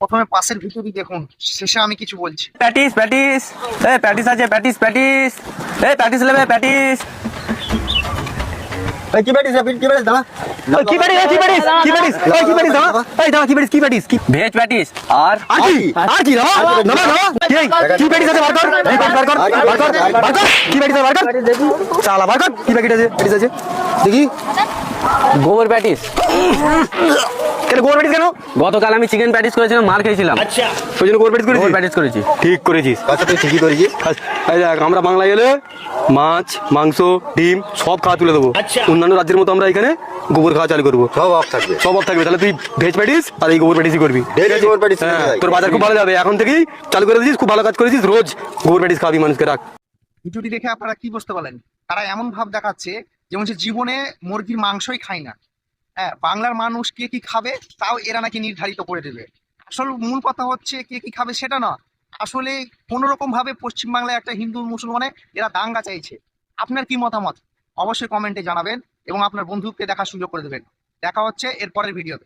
প্রথমে পাশের ভিতরই দেখুন, শেষে আমি কিছু বলছি। প্যাটিস প্যাটিস, এই প্যাটিস আছে, প্যাটিস প্যাটিস, এই প্যাটিস নেবে প্যাটিস। কি প্যাটিস কি প্যাটিস দাও কি প্যাটিস, কি প্যাটিস, কি প্যাটিস, কি প্যাটিস দাও, এই দাও কি প্যাটিস, কি প্যাটিস, কি ভেজ প্যাটিস আর কি দাও দাও দাও, কি প্যাটিস আছে বার কর, এই বার কর বার কর বার কর, কি প্যাটিস আছে বার কর, চালা বার কর, কি প্যাকেট আছে, প্যাটিস আছে দেখি। গোবর প্যাটিস। কেন গোবর প্যাটিস কেন? গতকাল আমি চিকেন প্যাটিস করেছিলাম, মার খেয়েছিলাম, ওই জন্য গোবর প্যাটিস করেছি। গোবর প্যাটিস করেছি। ঠিক করেছিস। আচ্ছা তুই ঠিকই করেছিস। এই দেখ, আমরা বাংলায় এলে মাছ মাংস ডিম সব খাওয়া তুলে দেবো। অন্যান্য রাজ্যের মতো আমরা এখানে গোবর খাওয়া চালু করবো। সব অফ থাকবে। সব অফ থাকবে। তাহলে তুই ভেজ প্যাটিস আর এই গোবর প্যাটিসই করবি। ডেইলি গোবর প্যাটিস। হ্যাঁ, তোর বাজার খুব ভালো যাবে। এখন থেকেই চালু করে দিয়েছিস, খুব ভালো কাজ করেছিস। রোজ গোবর প্যাটিস খাবি, মানুষকে রাখ। ভিডিওটি দেখে আপনারা কি বুঝতে পারলেন? তারা এমন ভাব দেখাচ্ছে যেমন সে জীবনে মুরগির মাংসই খায় না। হ্যাঁ, বাংলার মানুষ কে কি খাবে তাও এরা নাকি নির্ধারিত করে দেবে। আসল মূল কথা হচ্ছে কে কি খাবে সেটা না, আসলে কোনো রকম ভাবে পশ্চিমবাংলায় একটা হিন্দু মুসলমানে এরা দাঙ্গা চাইছে। আপনার কি মতামত অবশ্যই কমেন্টে জানাবেন এবং আপনার বন্ধুকে দেখার সুযোগ করে দেবেন। দেখা হচ্ছে এর পরের ভিডিওতে।